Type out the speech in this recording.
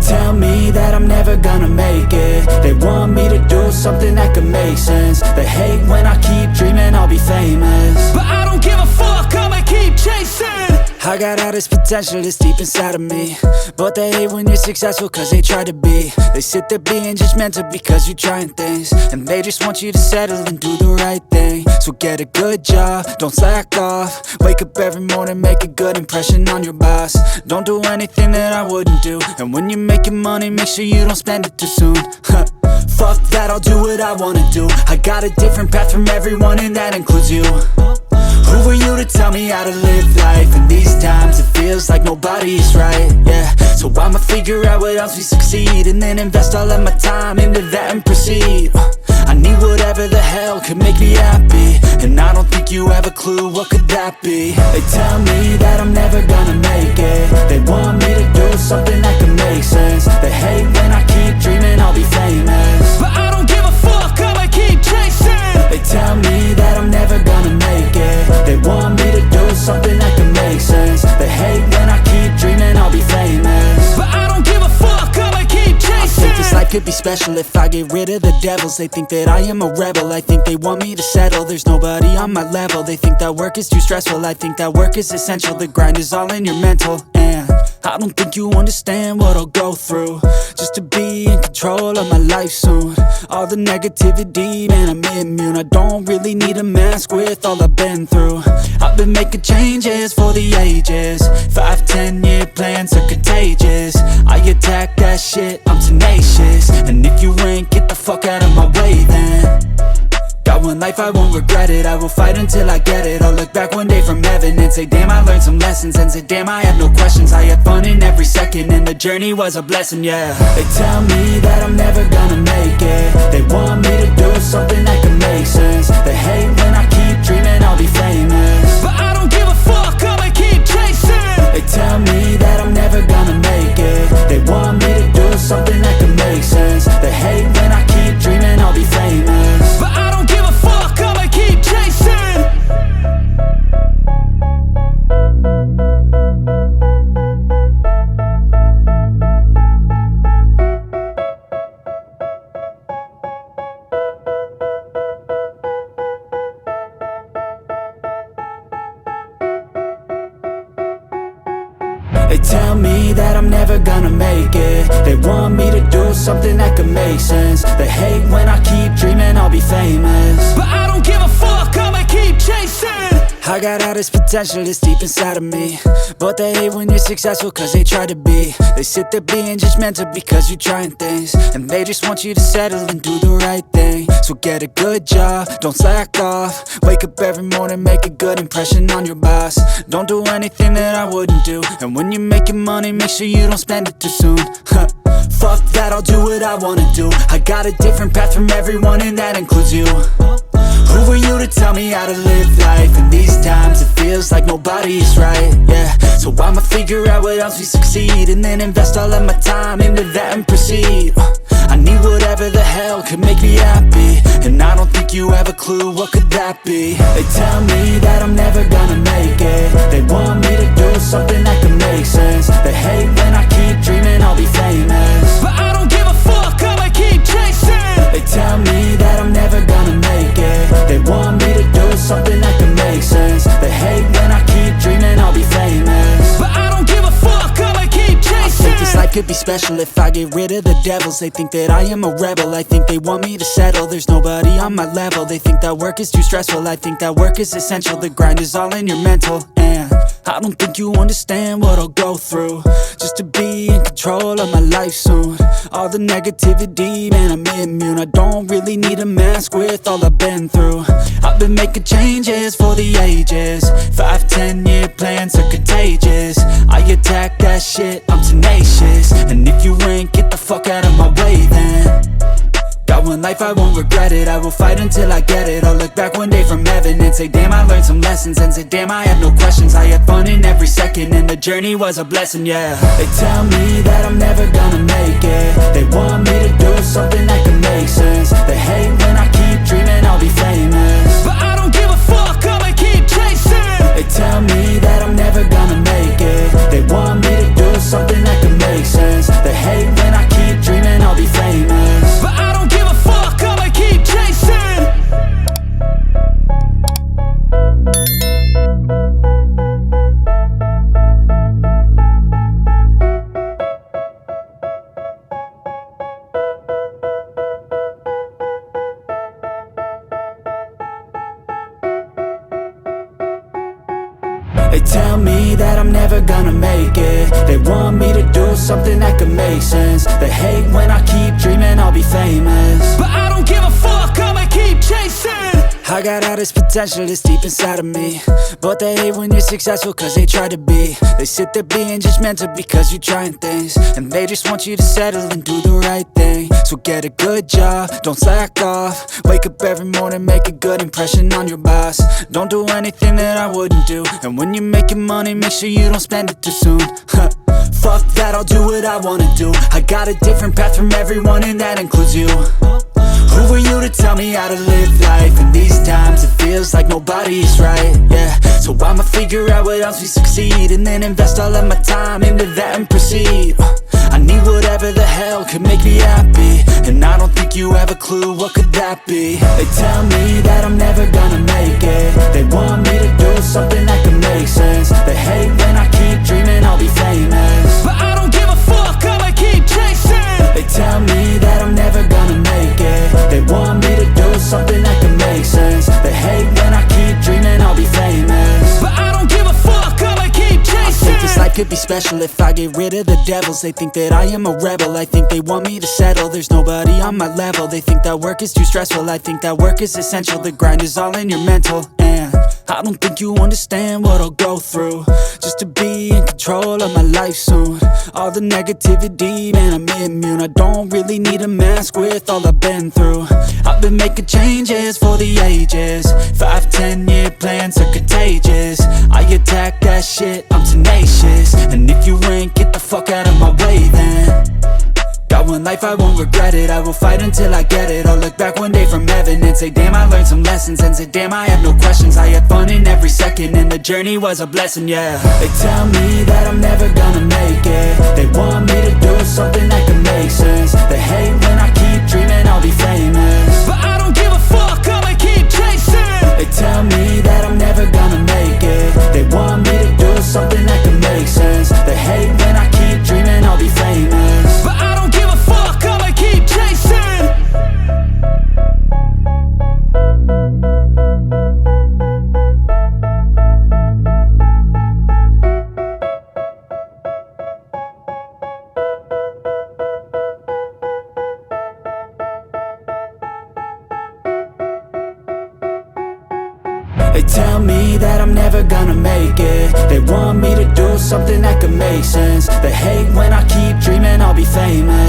tell me that I'm never gonna make it. They want me to do something that could make sense. They hate when I keep dreaming I'll be famous, but I don't give a fuck, I'ma keep chasing. I got all this potential that's deep inside of me, but they hate when you're successful cause they try to be. They sit there being judgmental because you're trying things, and they just want you to settle and do the right thing. So get a good job, don't slack off. Wake up every morning, make a good impression on your boss. Don't do anything that I wouldn't do, and when you're making money, make sure you don't spend it too soon. Fuck that, I'll do what I wanna do. I got a different path from everyone, and that includes you. Who are you to tell me how to live life? In these times it feels like nobody is right, yeah. So I'ma figure out what else we succeed, and then invest all of my time into that and proceed. I need whatever the hell could make me happy, and I don't think you have a clue what could that be. They tell me that I'm never gonna make it. They want me to do something that could make sense. They hate when I keep dreaming I'll be famous, but I don't give a fuck, I'ma keep chasing. They tell me that I'm never gonna make it. They want me to do something that can make sense. They hate when I keep dreaming I'll be famous, but I don't give a fuck, I'ma keep chasing. I think this life could be special if I get rid of the devils. They think that I am a rebel, I think they want me to settle. There's nobody on my level. They think that work is too stressful, I think that work is essential. The grind is all in your mental, and I don't think you understand what I'll go through just to be in control of my life soon. All the negativity, man, I'm immune. I don't really need a mask with all I've been through. I've been making changes for the ages. 5, 10-year plans are contagious. I attack that shit, I'm tenacious. And if you ain't, get the fuck out of my way then. Got one life, I won't regret it. I will fight until I get it. I'll look back one day from heaven and say, damn, I learned some lessons. And say, damn, I have no questions. I had fun in every second, and the journey was a blessing, yeah. They tell me that I'm never gonna make it. They want me to do something that can make sense. They hate when I keep dreaming I'll be famous, but I don't give a fuck, I'ma keep chasing. They tell me that I'm never gonna make it. They want me to do something that can make sense. They hate when I keep dreaming I'll be famous, but I don't give a fuck, I'ma keep chasing. They tell me that I'm never gonna make it. They want me to do something that could make sense. They hate when I keep dreaming I'll be famous, but I don't give a fuck, I'ma keep chasing. I got all this potential that's deep inside of me, but they hate when you're successful cause they try to be. They sit there being judgmental because you're trying things, and they just want you to settle and do the right thing. So get a good job, don't slack off. Wake up every morning, make a good impression on your boss. Don't do anything that I wouldn't do, and when you're making money, make sure you don't spend it too soon. Fuck that, I'll do what I wanna do. I got a different path from everyone, and that includes you. Who are you to tell me how to live life? In these times it feels like nobody is right, yeah. So I'ma figure out what else we succeed, and then invest all of my time into that and proceed. I need whatever the hell could make me happy, and I don't think you have a clue what could that be. They tell me that I'm never gonna make it. They want me to do something that can make sense. They hate when I keep dreaming I'll be famous, but I don't give a fuck, I'ma keep chasing. They tell me that I'm never gonna make it. They want me to do something that can make sense. They hate when I keep dreaming I'll be famous, but I don't give a fuck, I'ma keep chasing. I think this life could be special if I get rid of the devils. They think that I am a rebel, I think they want me to settle. There's nobody on my level. They think that work is too stressful, I think that work is essential. The grind is all in your mental, and I don't think you understand what I'll go through just to be in control of my life soon. All the negativity, man, I'm immune. I don't really need a mask with all I've been through. I've been making changes for the ages. 5, 10-year plans are contagious. I attack that shit, I'm tenacious. And if you ain't, get the fuck out of my way then. Got one life, I won't regret it. I will fight until I get it. I'll look back one day from heaven and say, damn, I learned some lessons. And say, damn, I have no questions. I had fun in every second, and the journey was a blessing, yeah. They tell me that I'm never gonna make it. They want me to do something that can make sense. They hate when I keep dreaming I'll be famous, but I don't give a fuck, I'ma keep chasing. They tell me that I'm never gonna make it. They want me to do something that can make sense. They hate They tell me that I'm never gonna make it. They want me to do something that could make sense. They hate when I keep dreaming I'll be famous, but I don't give a fuck, I'ma keep chasing. I got all this potential that's deep inside of me, but they hate when you're successful cause they try to be. They sit there being judgmental because you're trying things, and they just want you to settle and do the right thing. So get a good job, don't slack off. Wake up every morning, make a good impression on your boss. Don't do anything that I wouldn't do, and when you're making money, make sure you don't spend it too soon. Fuck that, I'll do what I wanna do. I got a different path from everyone and that includes you. Who are you to tell me how to live life? In these times it feels like nobody's right, yeah. So I'ma figure out what else we succeed, and then invest all of my time into that and proceed. I need whatever the hell could make me happy, and I don't think you have a clue what could that be. They tell me that I'm never gonna make it. They want me to do something that could make sense. They hate when I keep dreaming I'll be famous, but I don't give a fuck, I'ma keep chasing. They tell me that I'm never gonna make it. They want me to do something that can make sense. They hate when I keep dreaming I'll be famous, but I don't give a fuck, I'ma keep chasing. I think this life could be special if I get rid of the devils. They think that I am a rebel, I think they want me to settle. There's nobody on my level. They think that work is too stressful, I think that work is essential. The grind is all in your mental, and I don't think you understand what I'll go through just to be in control of my life soon. All the negativity, man, I'm immune. I don't really need a mask with all I've been through. I've been making changes for the ages. 5-10 year plans are contagious. I attack that shit, I'm tenacious. And if you ain't, get the fuck out of my way then. Got one life, I won't regret it. I will fight until I get it. I'll look back one day from heaven and say, damn, I learned some lessons. And say, damn, I have no questions. I had fun in every second, and the journey was a blessing, yeah. They tell me that I'm never gonna make it. They want me to do something that can make sense. They hate when I keep dreaming I'll be famous, but I don't give a fuck, I'ma keep chasing. They tell me that I'm never gonna make it. They want me to do something that can make sense. They hate when I keep dreaming I'll be famous, but I don't give a fuck, I'ma keep chasing. They tell me that I'm never gonna make it. They want me to do something that can make sense. They hate when I keep dreaming I'll be famous.